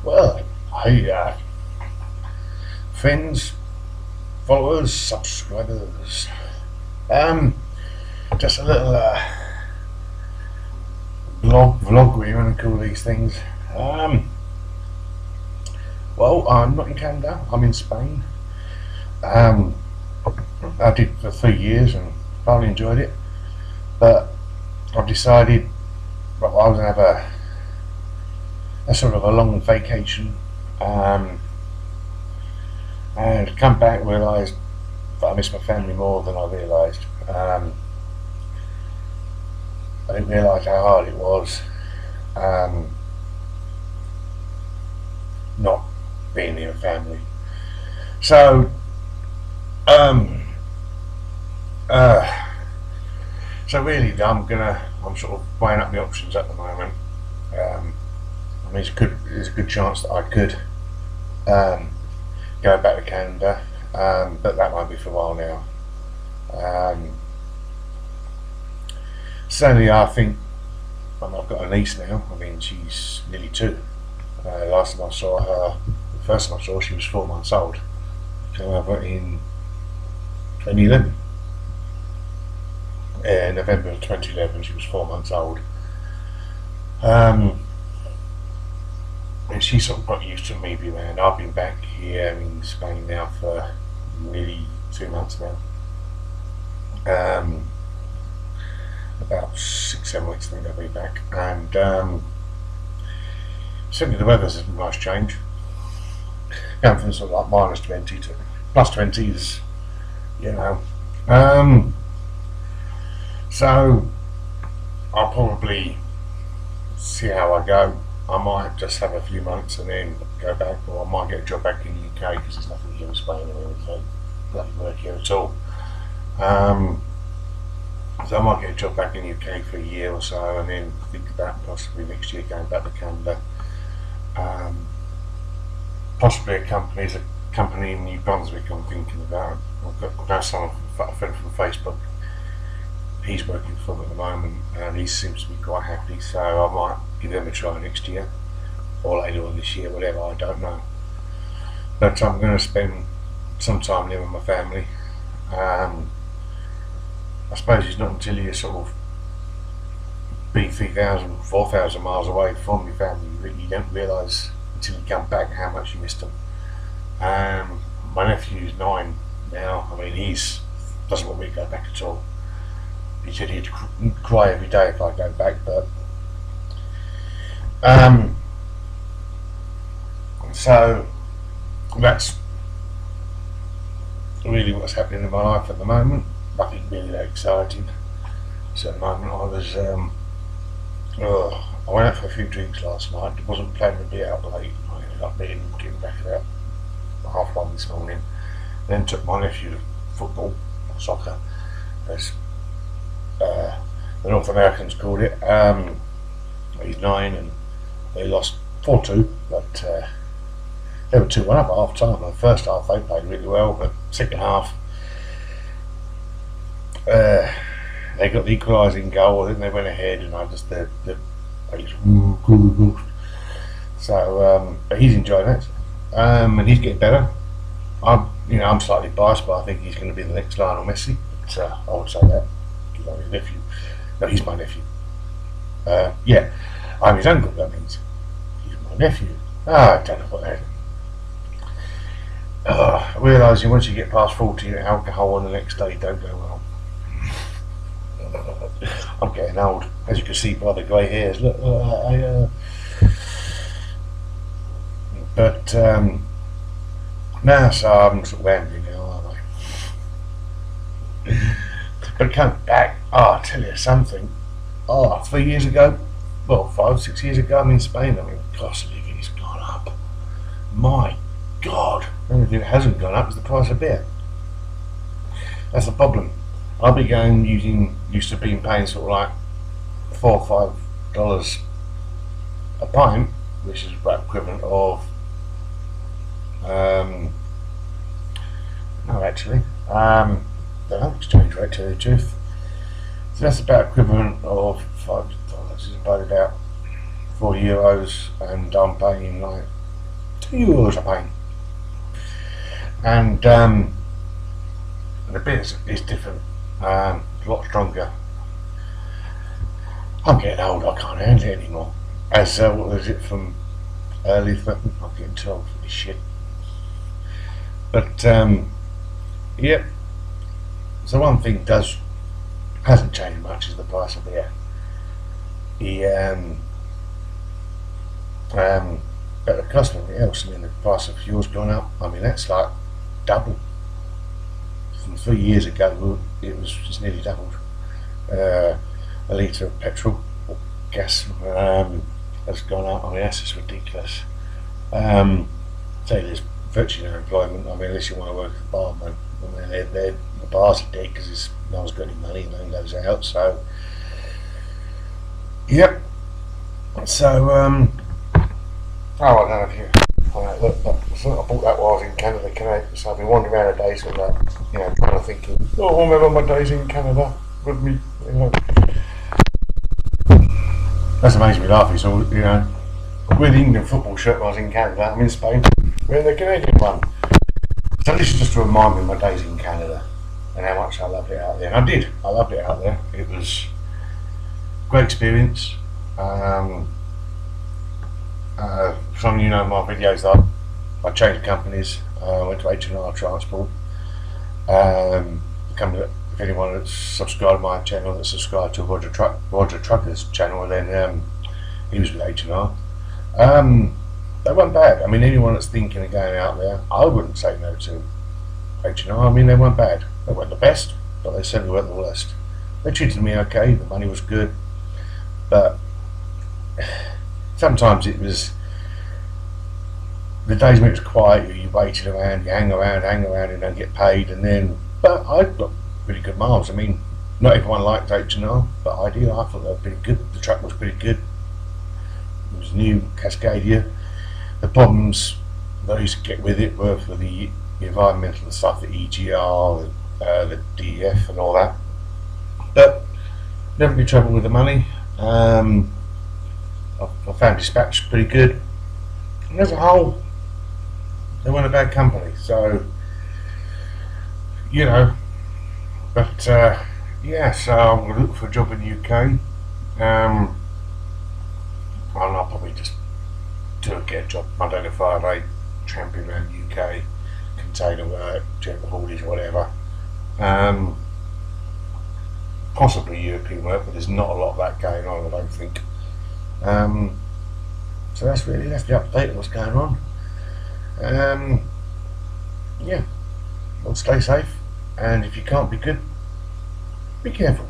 Well, hey, friends, followers, subscribers. Um, just a little vlog, what you want to call these things. Um, well, I'm not in Canada. I'm in Spain. Um, I did for 3 years and thoroughly enjoyed it. But I've decided, well, I was going to have a sort of a long vacation. And come back, realised that I miss my family more than I realised. I didn't realise how hard it was um, not being near family. So, um, uh, so really, I'm sort of weighing up the options at the moment. I mean, there's a good chance that I could um, go back to Canada, but that won't be for a while now. Um, Certainly, I think I've got a niece now. I mean, she's nearly 2. Last time I saw her, the first time I saw her, she was 4 months old. Came over in 2011. November of 2011, she was 4 months old. And she sort of got used to me being around. I've been back here in Spain now for nearly 2 months now. About 6-7 weeks, I think I'll be back. And certainly the weather's a nice change. Going from sort of like -20 to +20s, you know. So I'll probably see how I go. I might just have a few months and then go back, or I might get a job back in the UK because there's nothing here in Spain or anything. Nothing work here at all. So I might get a job back in the UK for a year or so, and then think about possibly next year going back to Canada. Possibly a company in New Brunswick I'm thinking about. I've got a friend from Facebook. He's working for them at the moment, and he seems to be quite happy. So I might give them a try next year, or later on this year, whatever. I don't know. But I'm going to spend some time there with my family. I suppose it's not until you sort of be 3,000, 4,000 miles away from your family that you don't realise until you come back how much you missed them. My nephew's 9 now. I mean, doesn't want me to go back at all. He said he'd cry every day if I go back, but so that's really what's happening in my life at the moment. Nothing really that exciting. So at the moment I went out for a few drinks last night. Wasn't planning to be out late. I ended up getting back about 1:30 this morning. Then took my nephew to football, or soccer, as the North Americans called it. He's 9 and they lost 4-2, but they were 2-1 up at half time. In the first half they played really well, but second half they got the equalising goal, and then they went ahead, and I just so but he's enjoying it, and he's getting better. I'm slightly biased, but I think he's going to be the next Lionel Messi. So I would say that because I'm his nephew. No, he's my nephew. Yeah, I'm his uncle. That means he's my nephew. I don't know what that is. Realising once you get past 40, alcohol on the next day don't go well. I'm getting old, as you can see by the grey hairs. Look, but now, so I'm sort of rambling now, aren't I? But coming back, I'll tell you something. 3 years ago, well, 5-6 years ago, I'm in Spain. I mean, the cost of living has gone up. My God, the only thing that hasn't gone up is the price of beer. That's the problem. I'll be used to being paying sort of like $4 or $5 a pint, which is about equivalent of no, actually, don't know exchange rate, to tell you the truth. So that's about equivalent of $5 is about €4, and I'm paying like €2 a paint. And the bit is different, a lot stronger. I'm getting old, I can't handle it anymore. As what was it from early? I'm getting too old for this shit. But yep. So one thing hasn't changed much is the price of beer. But the cost of everything else. I mean, the price of fuel's gone up. I mean, that's like double. From 3 years ago, it's nearly doubled. A litre of petrol or gas has gone up. I mean, that's just ridiculous. So there's virtually no employment. I mean, unless you want to work as a barman. I mean, the bars are dead because no one's got any money, no one goes out. So, yep. So, oh, I don't know if you. Look, I bought that while I was in Canada, so I've been wandering around the days with that, kind of thinking, oh, I'll remember my days in Canada with me, That's amazing me laughing, so, with the England football shirt when I was in Canada, I'm in Spain, wearing the Canadian one. So this is just to remind me of my days in Canada and how much I loved it out there. And I loved it out there. It was a great experience. Some of you know my videos that I changed companies. I went to H&R Transport. If anyone that's subscribed to my channel, that's subscribed to Roger Trucker's channel, then he was with H&R. They weren't bad. I mean, anyone that's thinking of going out there, I wouldn't say no to H&R. I mean, they weren't bad. They weren't the best, but they certainly weren't the worst. They treated me okay. The money was good, but sometimes it was the days when it was quiet. You waited around, you hang around, and don't get paid. But I got pretty good miles. I mean, not everyone liked H&R, but I did. I thought they were pretty good. The truck was pretty good. It was new Cascadia. The problems that I used to get with it were for the environmental stuff, the EGR, the DEF and all that. But never any trouble with the money. I found Dispatch pretty good. And as a whole, they weren't a bad company. So, but yeah, so I'm going to look for a job in the UK. I'll probably just get a job Monday to Friday, tramping around the UK, container work, general haulage, whatever. Possibly European work, but there's not a lot of that going on, I don't think. So that's the update of what's going on. Yeah, well, stay safe, and if you can't be good, be careful.